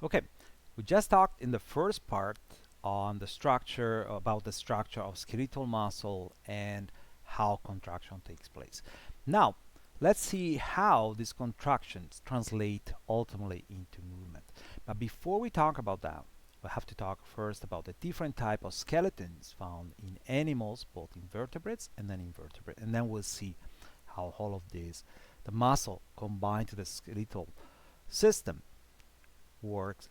Okay, we just talked in the first part on the structure, about the structure of skeletal muscle and how contraction takes place. Now, let's see how these contractions translate ultimately into movement. But before we talk about that, we have to talk first about the different type of skeletons found in animals, both invertebrates and then invertebrate, and then we'll see how all of these, the muscle combined to the skeletal system, works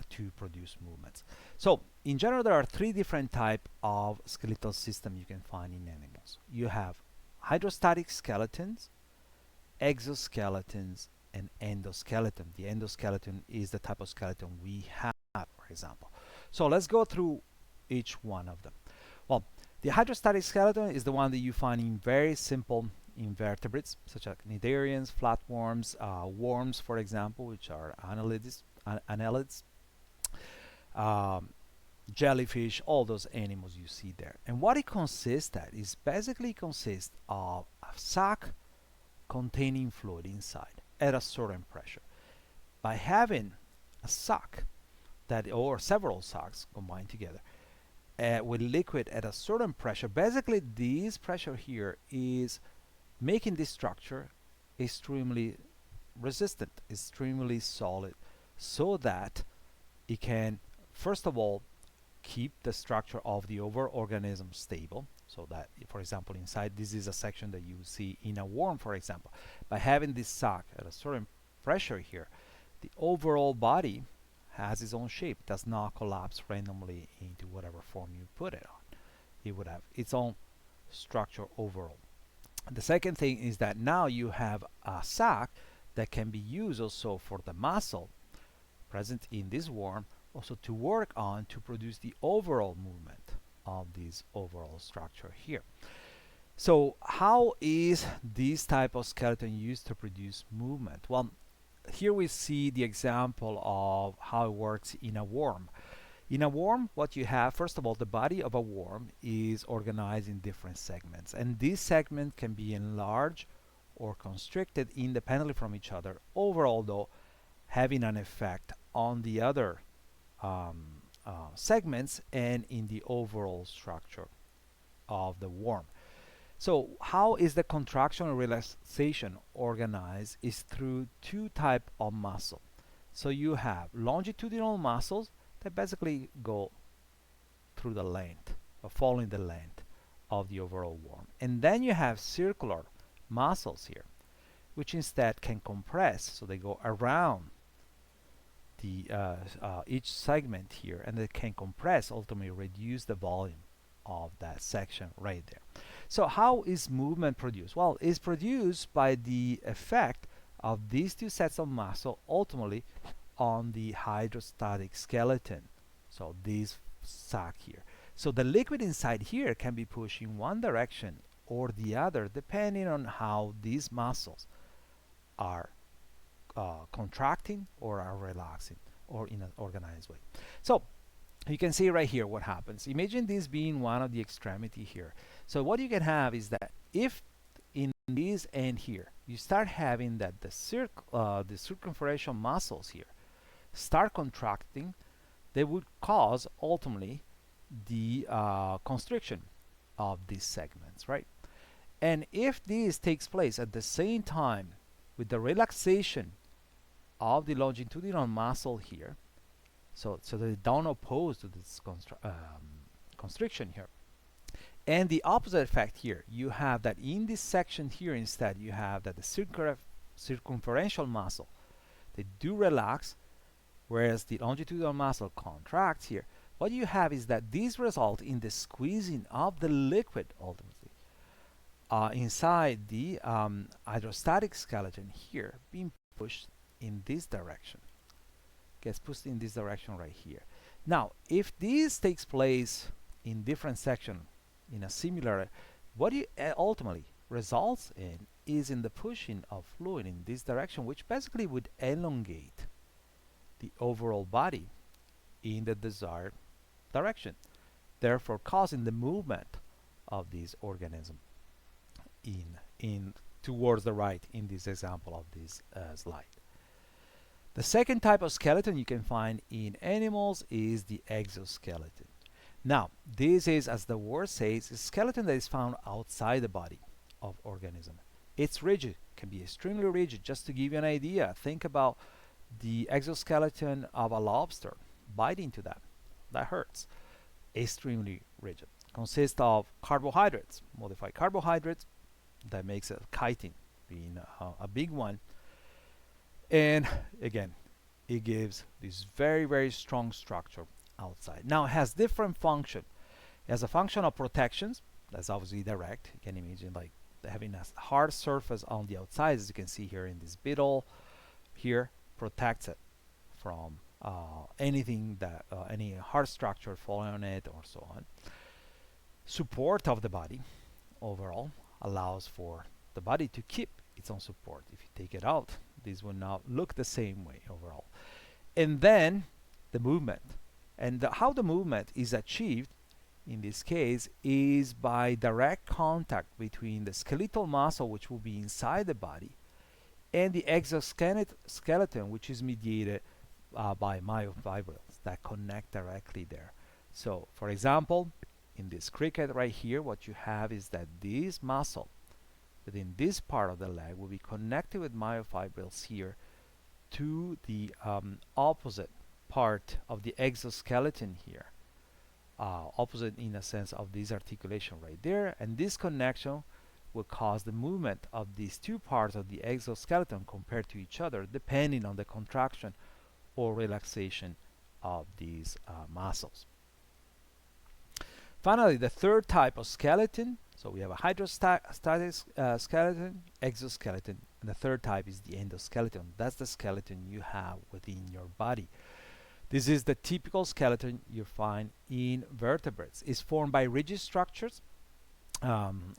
to produce movements. So in general, there are three different types of skeletal system you can find in animals. You have hydrostatic skeletons, exoskeletons, and endoskeleton. The endoskeleton is the type of skeleton we have, for example. So let's go through each one of them. Well, the hydrostatic skeleton is the one that you find in very simple invertebrates, such as cnidarians, flatworms, worms, for example, which are annelids, um, jellyfish, all those animals you see there. And what it consists at is basically consists of a sac containing fluid inside at a certain pressure. By having a sac that, or several sacs combined together, with liquid at a certain pressure, basically this pressure here is making this structure extremely resistant, extremely solid, so that it can, first of all, keep the structure of the overall organism stable. So that, for example, inside, this is a section that you see in a worm, for example. By having this sac at a certain pressure here, the overall body has its own shape, does not collapse randomly into whatever form you put it on. It would have its own structure overall. The second thing is that now you have a sac that can be used also for the muscle present in this worm, also to work on to produce the overall movement of this overall structure here. So how is this type of skeleton used to produce movement? Well, here we see the example of how it works in a worm. In a worm, what you have, first of all, the body of a worm is organized in different segments, and these segments can be enlarged or constricted independently from each other, overall though having an effect on the other segments and in the overall structure of the worm. So how is the contraction and relaxation organized is through two types of muscle. So you have longitudinal muscles that basically go through the length or following the length of the overall worm. And then you have circular muscles here, which instead can compress, so they go around the each segment here, and they can compress, ultimately reduce the volume of that section right there. So how is movement produced? Well, it's produced by the effect of these two sets of muscle ultimately on the hydrostatic skeleton, so this sac here. So the liquid inside here can be pushed in one direction or the other depending on how these muscles are contracting or are relaxing, or in an organized way. So you can see right here what happens. Imagine this being one of the extremity here. So what you can have is that if in this end here you start having that the circumferential muscles here start contracting, they would cause ultimately the constriction of these segments, right? And if this takes place at the same time with the relaxation of the longitudinal muscle here, so they don't oppose to this constriction here, and the opposite effect here, you have that in this section here instead you have that the circumferential muscle, they do relax, whereas the longitudinal muscle contracts here. What you have is that these result in the squeezing of the liquid ultimately inside the hydrostatic skeleton here, being pushed in this direction, gets pushed in this direction right here. Now if this takes place in different section in a similar, what you ultimately results in is in the pushing of fluid in this direction, which basically would elongate the overall body in the desired direction, therefore causing the movement of this organism in towards the right in this example of this slide. The second type of skeleton you can find in animals is the exoskeleton. Now, this is, as the word says, a skeleton that is found outside the body of organism. It's rigid, can be extremely rigid. Just to give you an idea, think about the exoskeleton of a lobster. Bite into that. That hurts. Extremely rigid. Consists of carbohydrates, modified carbohydrates, that makes it chitin being a big one. And again, it gives this very, very strong structure outside. Now it has different function. It has a function of protections. That's obviously direct. You can imagine like having a hard surface on the outside, as you can see here in this beetle. Here protects it from anything that any hard structure falling on it or so on. Support of the body overall allows for the body to keep its own support. If you take it out, this will not look the same way overall. And then the movement. And how the movement is achieved in this case is by direct contact between the skeletal muscle, which will be inside the body, and the exoskeleton, which is mediated by myofibrils that connect directly there. So, for example, in this cricket right here, what you have is that this muscle within this part of the leg will be connected with myofibrils here to the opposite part of the exoskeleton here. Opposite in a sense of this articulation right there, and this connection will cause the movement of these two parts of the exoskeleton compared to each other, depending on the contraction or relaxation of these muscles. Finally, the third type of skeleton, so we have a hydrostatic skeleton, exoskeleton, and the third type is the endoskeleton. That's the skeleton you have within your body. This is the typical skeleton you find in vertebrates. It's formed by rigid structures,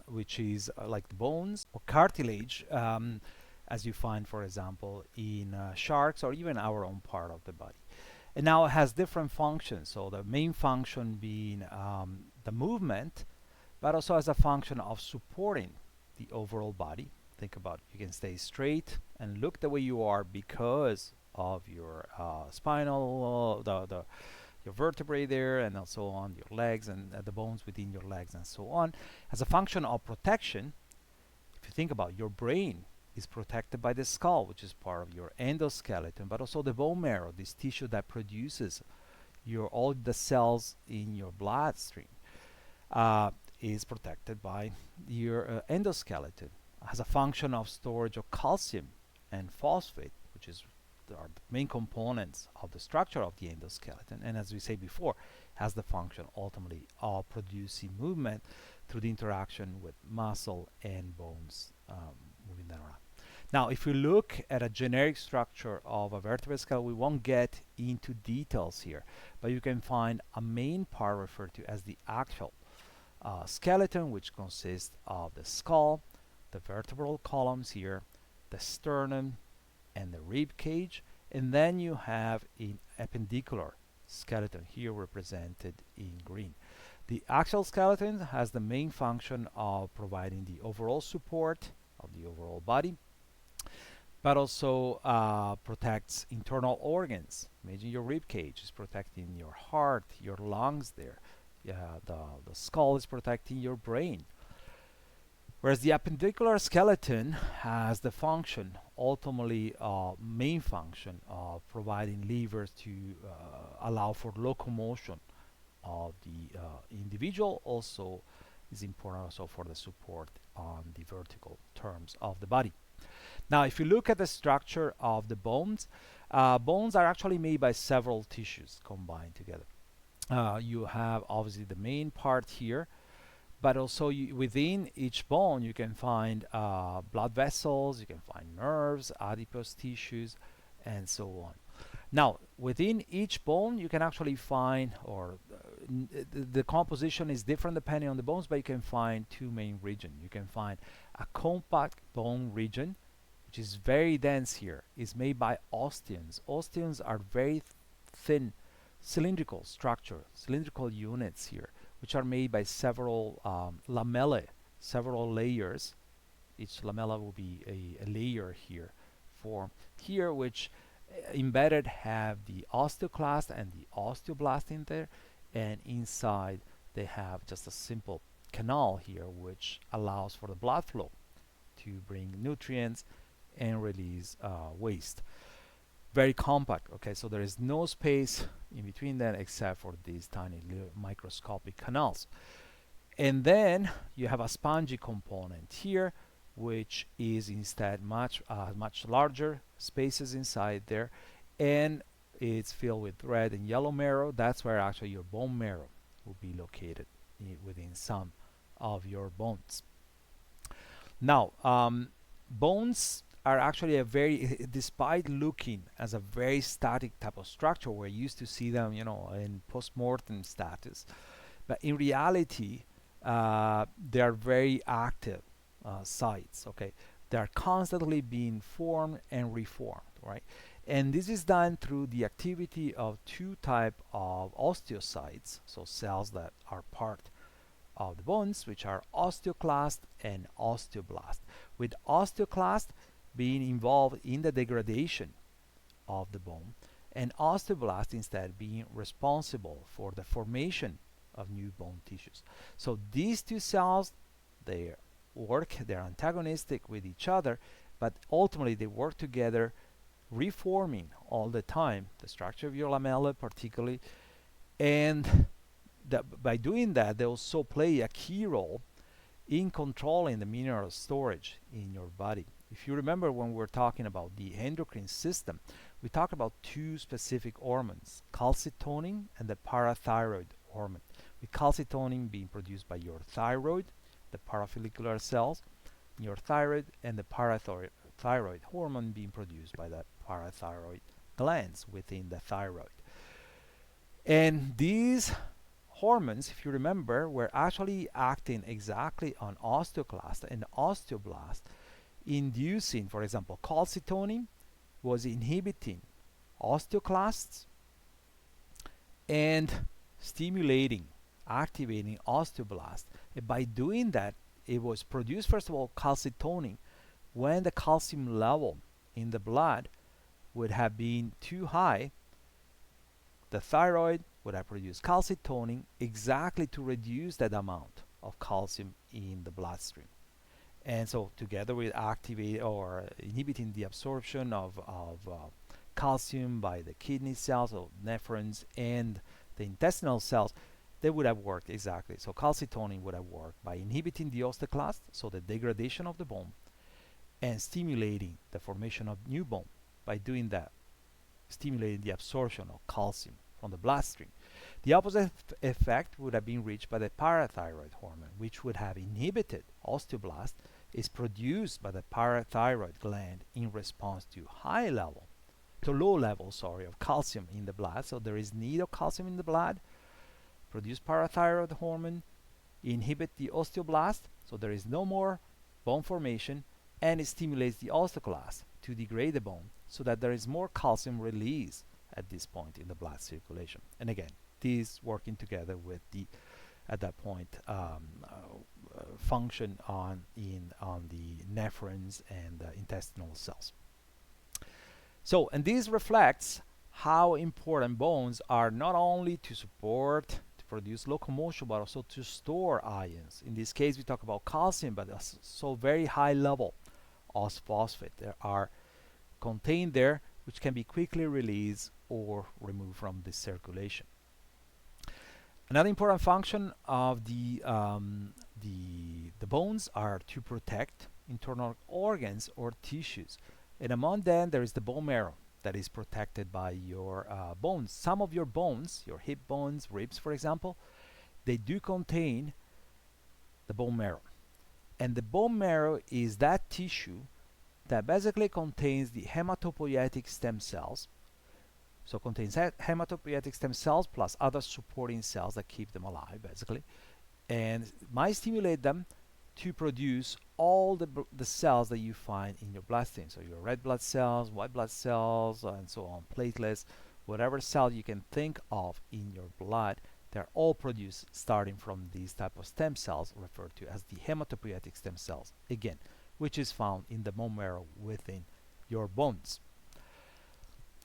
which is like the bones or cartilage, as you find, for example, in sharks or even our own part of the body. And now it has different functions. So the main function being the movement, but also has a function of supporting the overall body. Think about you can stay straight and look the way you are because of your spinal, your vertebrae there, and so on, your legs and the bones within your legs and so on. As a function of protection, if you think about your brain is protected by the skull, which is part of your endoskeleton, but also the bone marrow, this tissue that produces all the cells in your bloodstream, is protected by your endoskeleton. It has a function of storage of calcium and phosphate, which are the main components of the structure of the endoskeleton, and as we say before, has the function ultimately of producing movement through the interaction with muscle and bones, moving them around. Now, if we look at a generic structure of a vertebrate skeleton, we won't get into details here, but you can find a main part referred to as the axial skeleton, which consists of the skull, the vertebral columns here, the sternum, and the rib cage, and then you have an appendicular skeleton here represented in green. The axial skeleton has the main function of providing the overall support of the overall body, but also protects internal organs. Imagine your rib cage is protecting your heart, your lungs there. The skull is protecting your brain. Whereas the appendicular skeleton has the function, ultimately main function, of providing levers to allow for locomotion of the individual. Also is important also for the support on the vertical terms of the body. Now, if you look at the structure of the bones, bones are actually made by several tissues combined together. You have obviously the main part here, but also within each bone you can find blood vessels, you can find nerves, adipose tissues, and so on. Now, within each bone you can actually find, or the composition is different depending on the bones, but you can find two main regions. You can find a compact bone region, which is very dense here, is made by osteons. Osteons are very thin cylindrical structure, cylindrical units here, which are made by several lamellae, several layers. Each lamella will be a layer here formed here, which Embedded have the osteoclast and the osteoblast in there, and inside they have just a simple canal here which allows for the blood flow to bring nutrients and release waste. Very compact. Okay, so there is no space in between them except for these tiny little microscopic canals. And then you have a spongy component here, which is instead much larger spaces inside there, and it's filled with red and yellow marrow. That's where actually your bone marrow will be located within some of your bones. Now, bones are actually a very, despite looking as a very static type of structure, we're used to see them, in post-mortem status, but in reality, they are very active sites. Okay, they are constantly being formed and reformed, right? And this is done through the activity of two type of osteocytes, so cells that are part of the bones, which are osteoclast and osteoblast, with osteoclast being involved in the degradation of the bone, and osteoblast instead being responsible for the formation of new bone tissues. So these two cells, they work, they're antagonistic with each other, but ultimately they work together, reforming all the time the structure of your lamella particularly, and by doing that they also play a key role in controlling the mineral storage in your body. If you remember when we were talking about the endocrine system, we talked about two specific hormones, calcitonin and the parathyroid hormone, with calcitonin being produced by your thyroid, the parafollicular cells in your thyroid, and the parathyroid hormone being produced by the parathyroid glands within the thyroid. And these hormones, if you remember, were actually acting exactly on osteoclast and osteoblast, inducing, for example, calcitonin was inhibiting osteoclasts and stimulating, activating osteoblast. And by doing that, it was produced, first of all, calcitonin when the calcium level in the blood would have been too high. The thyroid would have produced calcitonin exactly to reduce that amount of calcium in the bloodstream. And so together with activating or inhibiting the absorption of calcium by the kidney cells or nephrons and the intestinal cells, they would have worked exactly. So calcitonin would have worked by inhibiting the osteoclast, so the degradation of the bone, and stimulating the formation of new bone by doing that, stimulating the absorption of calcium from the bloodstream. The opposite effect would have been reached by the parathyroid hormone, which would have inhibited osteoblast, is produced by the parathyroid gland in response to low levels, of calcium in the blood. So there is need of calcium in the blood. Produce parathyroid hormone, inhibit the osteoblast, so there is no more bone formation, and it stimulates the osteoclast to degrade the bone so that there is more calcium release at this point in the blood circulation. And again, these working together with the at that point function on the nephrons and the intestinal cells. So, and this reflects how important bones are not only to support, to produce locomotion, but also to store ions. In this case, we talk about calcium, but also very high level of phosphate that are contained there, which can be quickly released or removed from the circulation. Another important function of the bones are to protect internal organs or tissues, and among them there is the bone marrow that is protected by your bones. Some of your bones, your hip bones, ribs, for example, they do contain the bone marrow, and the bone marrow is that tissue that basically contains the hematopoietic stem cells. So contains hematopoietic stem cells plus other supporting cells that keep them alive, basically, and might stimulate them to produce all the cells that you find in your bloodstream. So your red blood cells, white blood cells, and so on, platelets, whatever cell you can think of in your blood, they're all produced starting from these type of stem cells referred to as the hematopoietic stem cells, again, which is found in the bone marrow within your bones.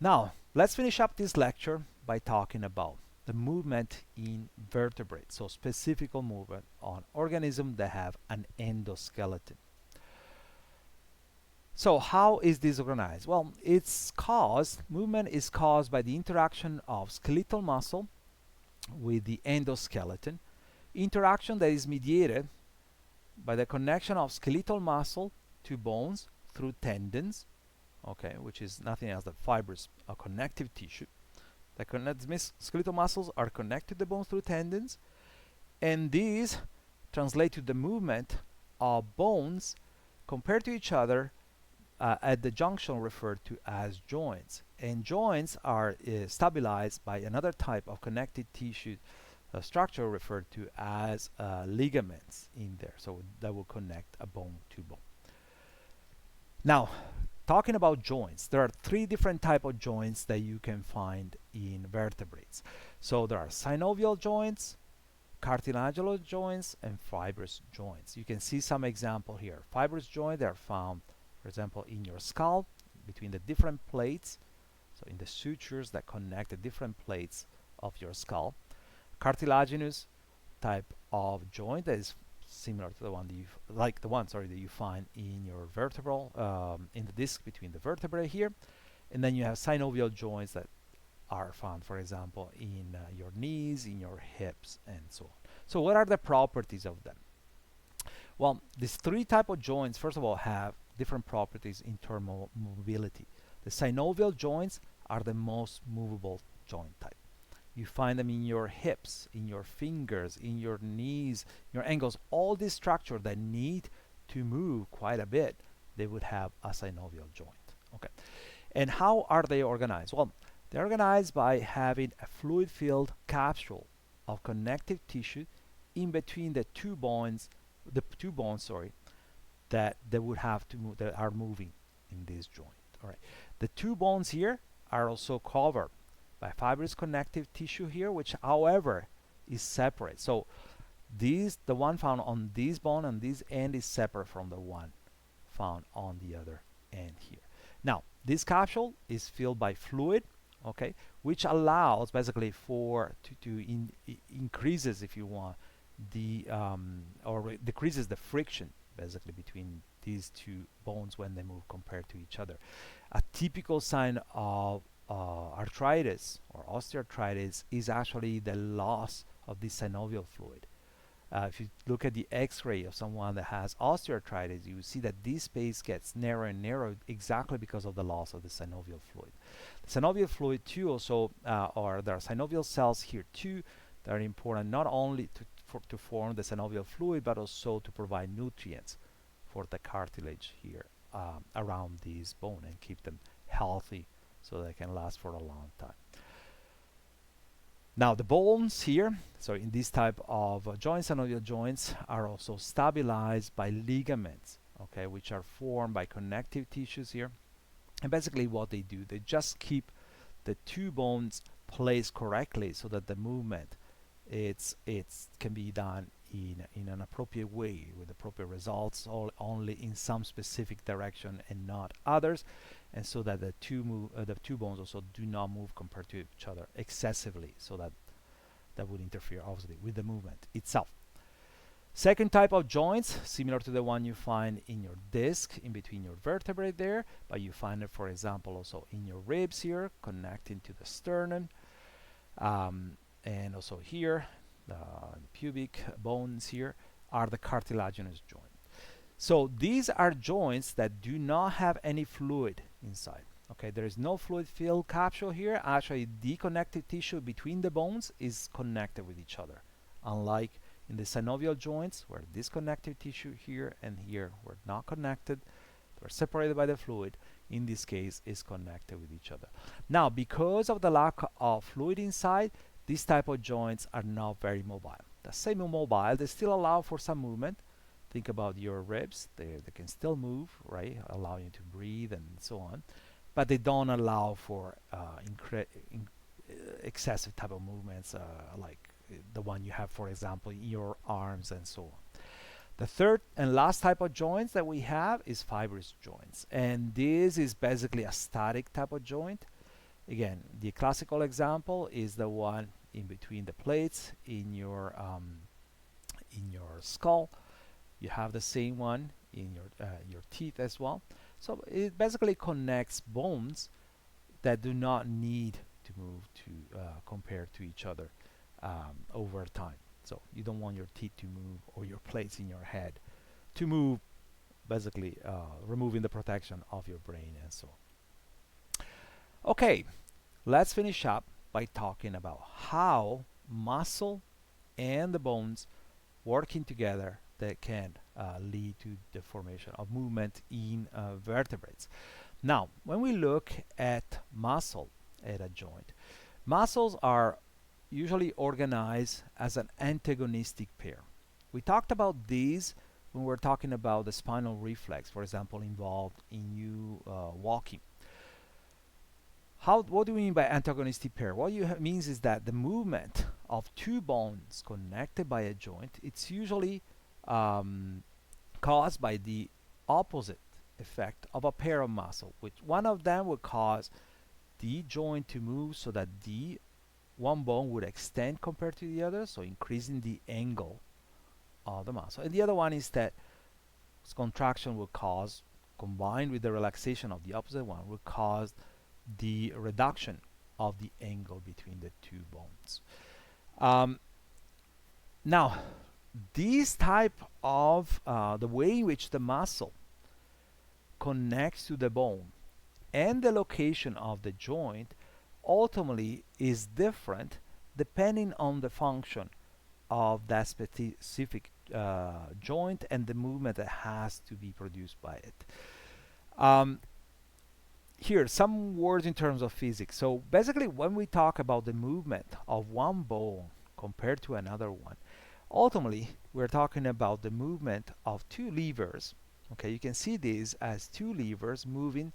Now, let's finish up this lecture by talking about the movement in vertebrates, so specific movement on organisms that have an endoskeleton. So how is this organized? Well, movement is caused by the interaction of skeletal muscle with the endoskeleton, interaction that is mediated by the connection of skeletal muscle to bones through tendons, okay, which is nothing else than fibrous connective tissue. Skeletal muscles are connected to the bones through tendons, and these translate to the movement of bones compared to each other at the junction referred to as joints. And joints are stabilized by another type of connective tissue structure referred to as ligaments in there. So that will connect a bone to bone. Now, talking about joints, there are three different types of joints that you can find in vertebrates. So there are synovial joints, cartilaginous joints, and fibrous joints. You can see some example here. Fibrous joints, they are found, for example, in your skull, between the different plates, so in the sutures that connect the different plates of your skull. Cartilaginous type of joint that is similar to the one that you find in your vertebral, in the disc between the vertebrae here. And then you have synovial joints that are found, for example, in your knees, in your hips, and so on. So what are the properties of them? Well, these three type of joints, first of all, have different properties in terms of mobility. The synovial joints are the most movable joint type. You find them in your hips, in your fingers, in your knees, your ankles, all these structures that need to move quite a bit, they would have a synovial joint. Okay. And how are they organized? Well, they're organized by having a fluid-filled capsule of connective tissue in between the two bones, that they would have to move, that are moving in this joint. All right. The two bones here are also covered by fibrous connective tissue here, which, however, is separate. So the one found on this bone and this end is separate from the one found on the other end here. Now, this capsule is filled by fluid, okay, which allows basically increases, if you want, or decreases the friction basically between these two bones when they move compared to each other. A typical sign of arthritis or osteoarthritis is actually the loss of the synovial fluid. If you look at the x-ray of someone that has osteoarthritis, you see that this space gets narrower and narrower exactly because of the loss of the synovial fluid. The synovial fluid too also, or there are synovial cells here too that are important not only to form the synovial fluid but also to provide nutrients for the cartilage here around this bone and keep them healthy so they can last for a long time. Now the bones here, so in this type of joints, synovial joints, are also stabilized by ligaments, okay, which are formed by connective tissues here. And basically what they do, they just keep the two bones placed correctly so that the movement can be done in an appropriate way with appropriate results, only in some specific direction and not others, and so that the two bones also do not move compared to each other excessively, so that would interfere obviously with the movement itself. Second type of joints, similar to the one you find in your disc in between your vertebrae there, but you find it, for example, also in your ribs here, connecting to the sternum, and also here, the pubic bones here are the cartilaginous joint. So these are joints that do not have any fluid inside. Okay, there is no fluid-filled capsule here. Actually, the connective tissue between the bones is connected with each other, unlike in the synovial joints where this connective tissue here and here were not connected. They were separated by the fluid. In this case, is connected with each other. Now, because of the lack of fluid inside, these type of joints are not very mobile. The semi-mobile, they still allow for some movement. Think about your ribs, they can still move, right, allow you to breathe and so on, but they don't allow for excessive type of movements like the one you have, for example, in your arms and so on. The third and last type of joints that we have is fibrous joints, and this is basically a static type of joint. Again, the classical example is the one in between the plates in your skull. You have the same one in your teeth as well. So it basically connects bones that do not need to move to compare to each other over time. So you don't want your teeth to move or your plates in your head to move, basically removing the protection of your brain and so on. Okay, let's finish up by talking about how muscle and the bones working together that can lead to the formation of movement in vertebrates. Now, when we look at muscle at a joint, muscles are usually organized as an antagonistic pair. We talked about these when we're talking about the spinal reflex, for example, involved in you walking. What do we mean by antagonistic pair? What it means is that the movement of two bones connected by a joint, it's usually um, caused by the opposite effect of a pair of muscle, which one of them would cause the joint to move so that the one bone would extend compared to the other, so increasing the angle of the muscle. And the other one is that contraction will cause, combined with the relaxation of the opposite one, will cause the reduction of the angle between the two bones. Um, Now, this type of the way in which the muscle connects to the bone and the location of the joint ultimately is different depending on the function of that specific joint and the movement that has to be produced by it. Um, Here, some words in terms of physics. So basically, when we talk about the movement of one bone compared to another one, ultimately, we're talking about the movement of two levers. Okay, you can see these as two levers moving,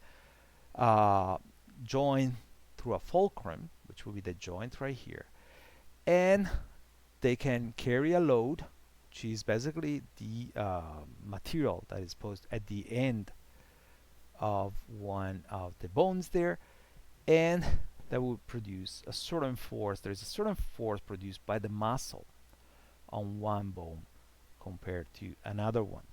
uh, joined through a fulcrum, which will be the joint right here, and they can carry a load, which is basically the material that is posed at the end of one of the bones there, and that will produce a certain force. There's a certain force produced by the muscle on one bone compared to another one.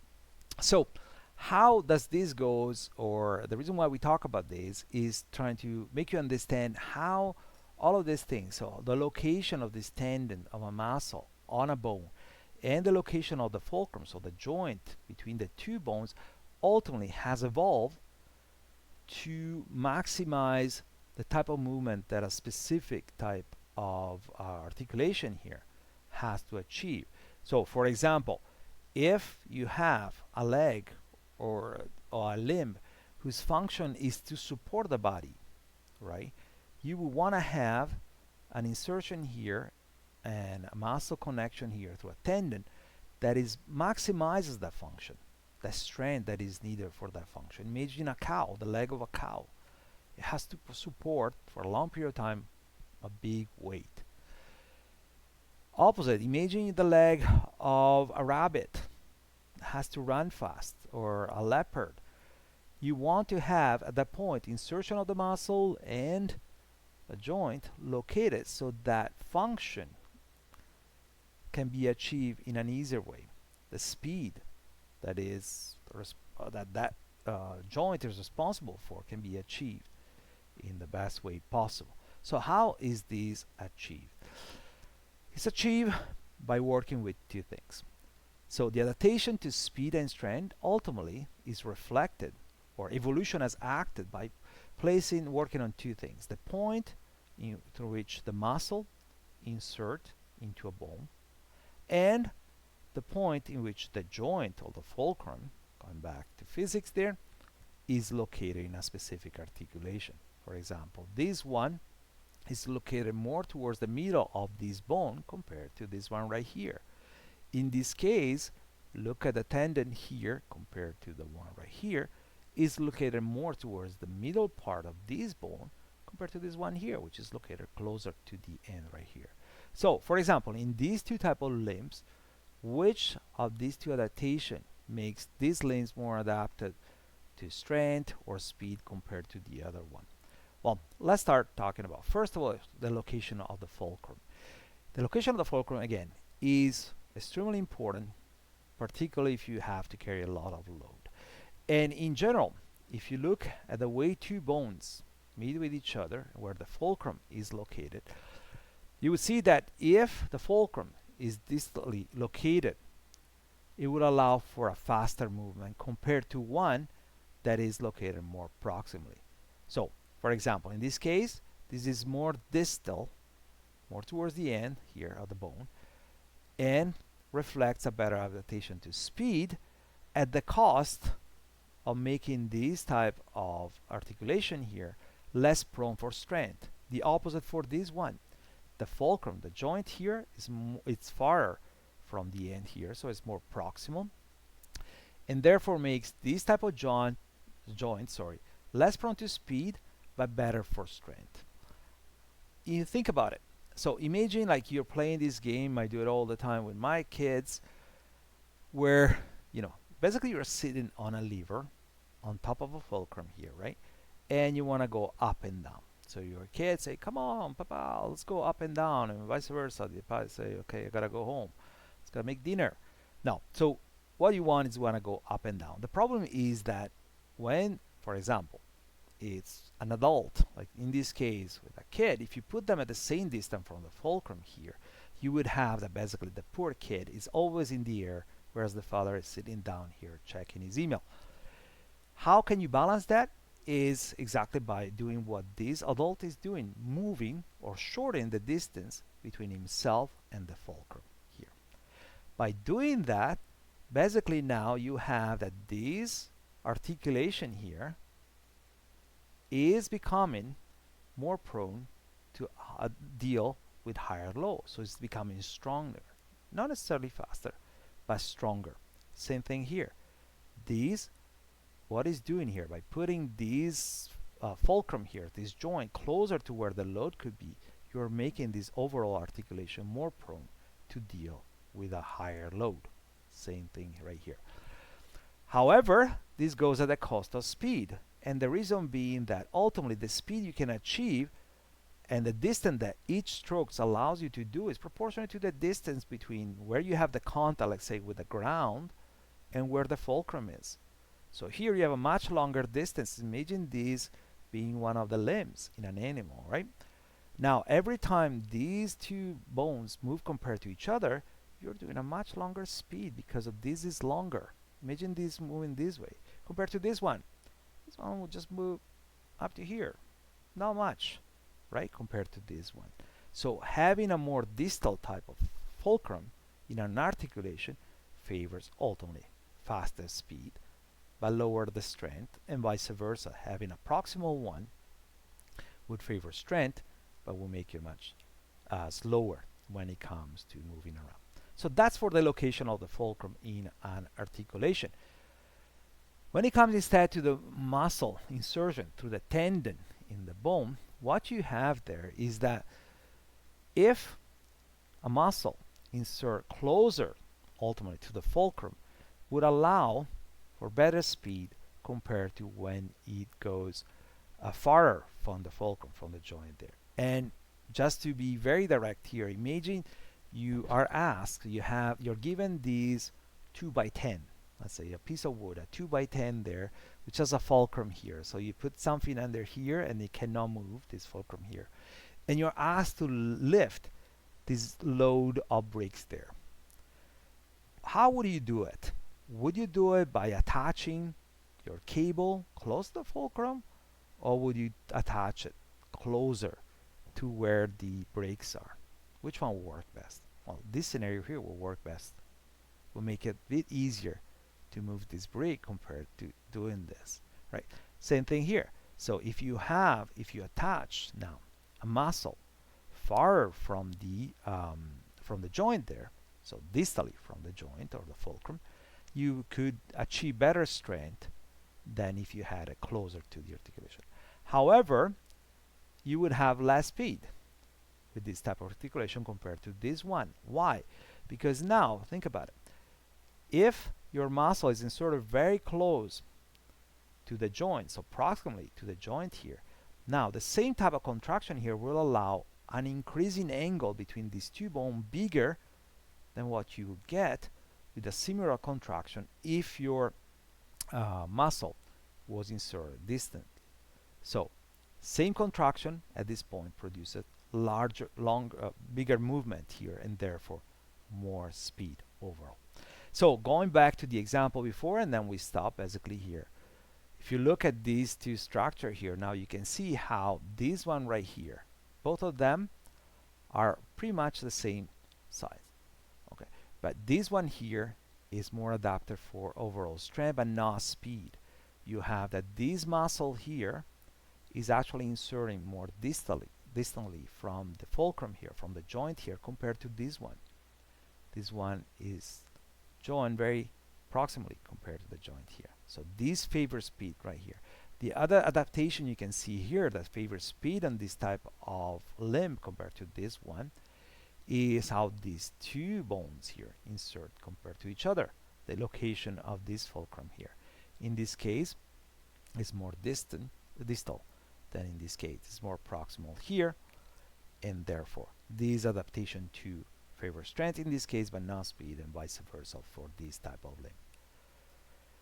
So how does this goes, or the reason why we talk about this is trying to make you understand how all of these things, so the location of this tendon of a muscle on a bone and the location of the fulcrum, so the joint between the two bones, ultimately has evolved to maximize the type of movement that a specific type of articulation here has to achieve. So for example, if you have a leg or a limb whose function is to support the body, right, you will want to have an insertion here and a muscle connection here through a tendon that is maximizes that function, the strength that is needed for that function. Imagine a cow, the leg of a cow. It has to support for a long period of time a big weight. Opposite, imagine the leg of a rabbit. It has to run fast, or a leopard. You want to have at that point insertion of the muscle and the joint located so that function can be achieved in an easier way. The speed that is joint is responsible for can be achieved in the best way possible. So how is this achieved? It's achieved by working with two things. So the adaptation to speed and strength ultimately is reflected, or evolution has acted by working on two things: the point through which the muscle insert into a bone, and the point in which the joint or the fulcrum, going back to physics there, is located in a specific articulation. For example, this one is located more towards the middle of this bone compared to this one right here. In this case, look at the tendon here compared to the one right here, is located more towards the middle part of this bone compared to this one here, which is located closer to the end right here. So, for example, in these two type of limbs, which of these two adaptation makes these limbs more adapted to strength or speed compared to the other one? Well, let's start talking about, first of all, the location of the fulcrum. The location of the fulcrum, again, is extremely important, particularly if you have to carry a lot of load. And in general, if you look at the way two bones meet with each other, where the fulcrum is located, you would see that if the fulcrum is distally located, it would allow for a faster movement compared to one that is located more proximally. So, for example, in this case, this is more distal, more towards the end here of the bone, and reflects a better adaptation to speed at the cost of making this type of articulation here less prone for strength. The opposite for this one. The fulcrum, the joint here, it's farther from the end here, so it's more proximal, and therefore makes this type of joint less prone to speed but better for strength. You think about it. So imagine like you're playing this game. I do it all the time with my kids, where basically you're sitting on a lever on top of a fulcrum here, right? And you want to go up and down. So your kids say, "Come on, Papa, let's go up and down," and vice versa. The papa say, "Okay, I gotta go home. Let's gotta make dinner." Now, so what you want is you want to go up and down. The problem is that when, for example, it's an adult, like in this case with a kid, if you put them at the same distance from the fulcrum here, you would have that basically the poor kid is always in the air, whereas the father is sitting down here checking his email. How can you balance that? Is exactly by doing what this adult is doing, moving or shortening the distance between himself and the fulcrum here. By doing that, basically now you have that this articulation here is becoming more prone to deal with higher load. So it's becoming stronger. Not necessarily faster, but stronger. Same thing here. These, what is doing here, by putting this fulcrum here, this joint closer to where the load could be, you're making this overall articulation more prone to deal with a higher load. Same thing right here. However, this goes at the cost of speed. And the reason being that ultimately the speed you can achieve and the distance that each stroke allows you to do is proportional to the distance between where you have the contact, let's say, with the ground and where the fulcrum is. So here you have a much longer distance. Imagine this being one of the limbs in an animal, right? Now, every time these two bones move compared to each other, you're doing a much longer speed because of this is longer. Imagine this moving this way compared to this one. This one will just move up to here. Not much, right, compared to this one. So having a more distal type of fulcrum in an articulation favors ultimately faster speed but lower the strength, and vice versa. Having a proximal one would favor strength but will make you much slower when it comes to moving around. So that's for the location of the fulcrum in an articulation. When it comes instead to the muscle insertion through the tendon in the bone, what you have there is that if a muscle insert closer ultimately to the fulcrum, would allow for better speed compared to when it goes farther from the fulcrum, from the joint there. And just to be very direct here, imagine you are asked, you're given these 2x10, let's say a piece of wood, a 2x10 there, which has a fulcrum here. So you put something under here and it cannot move, this fulcrum here. And you're asked to lift this load of bricks there. How would you do it? Would you do it by attaching your cable close to the fulcrum, or would you attach it closer to where the brakes are? Which one will work best? Well, this scenario here will work best. Will make it a bit easier to move this brake compared to doing this, right? Same thing here. So if you attach now a muscle far from the joint there, so distally from the joint or the fulcrum, you could achieve better strength than if you had it closer to the articulation. However, you would have less speed with this type of articulation compared to this one. Why? Because now, think about it. If your muscle is inserted very close to the joint, so proximally to the joint here, Now, the same type of contraction here will allow an increasing angle between these two bones bigger than what you get with a similar contraction if your muscle was inserted distantly. So, same contraction at this point produces larger, bigger movement here, and therefore more speed overall. So, going back to the example before, and then we stop basically here. If you look at these two structures here, now you can see how this one right here, both of them are pretty much the same size. Okay, but this one here is more adapted for overall strength but not speed. You have that this muscle here is actually inserting more distantly from the fulcrum here, from the joint here, compared to this one. This one is joined very proximally compared to the joint here. So this favors speed right here. The other adaptation you can see here that favors speed on this type of limb compared to this one is how these two bones here insert compared to each other. The location of this fulcrum here. In this case, is more distal than in this case. It's more proximal here, and therefore this adaptation to favor strength in this case, but not speed, and vice versa for this type of limb.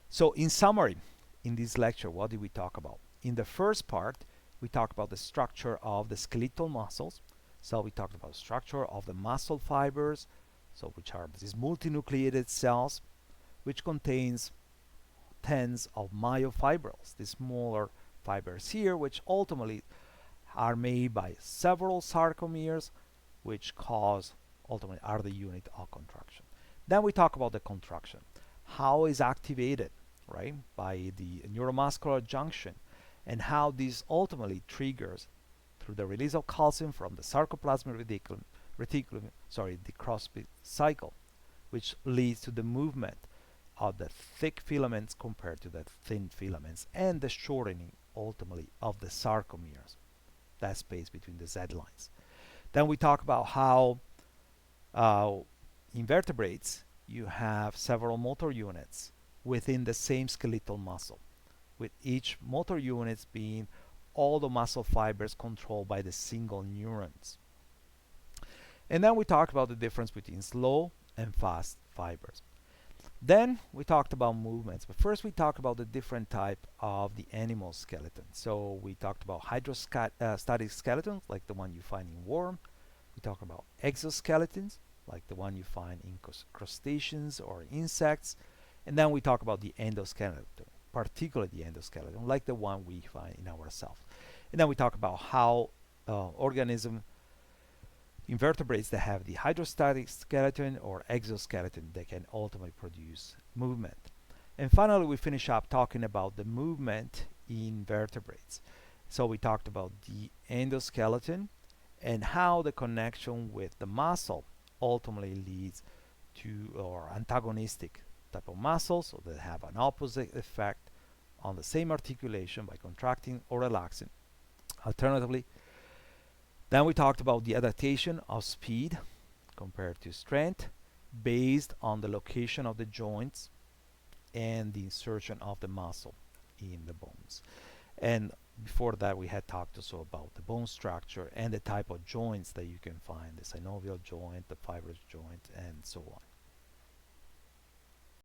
So in summary, in this lecture, what did we talk about? In the first part, we talked about the structure of the skeletal muscles. So we talked about the structure of the muscle fibers, so which are these multinucleated cells, which contains tens of myofibrils, these smaller fibers here, which ultimately are made by several sarcomeres, which ultimately are the unit of contraction. Then we talk about the contraction, how is activated, right, by the neuromuscular junction, and how this ultimately triggers through the release of calcium from the sarcoplasmic reticulum, the Crosby cycle, which leads to the movement of the thick filaments compared to the thin filaments, and the shortening ultimately of the sarcomeres, that space between the Z lines. Then we talk about how in vertebrates you have several motor units within the same skeletal muscle, with each motor unit being all the muscle fibers controlled by the single neurons. And then we talked about the difference between slow and fast fibers. Then we talked about movements, but first we talked about the different type of the animal skeleton. So we talked about hydrostatic skeletons, like the one you find in worm. We talked about exoskeletons, like the one you find in crustaceans or insects. And then we talk about the endoskeleton, particularly the endoskeleton, like the one we find in ourselves. And then we talk about how invertebrates that have the hydrostatic skeleton or exoskeleton, they can ultimately produce movement. And finally, we finish up talking about the movement in vertebrates. So we talked about the endoskeleton and how the connection with the muscle ultimately leads to or antagonistic type of muscles, so they have an opposite effect on the same articulation by contracting or relaxing. Alternatively, then we talked about the adaptation of speed compared to strength based on the location of the joints and the insertion of the muscle in the bones. And before that, we had talked also about the bone structure and the type of joints that you can find, the synovial joint, the fibrous joint, and so on.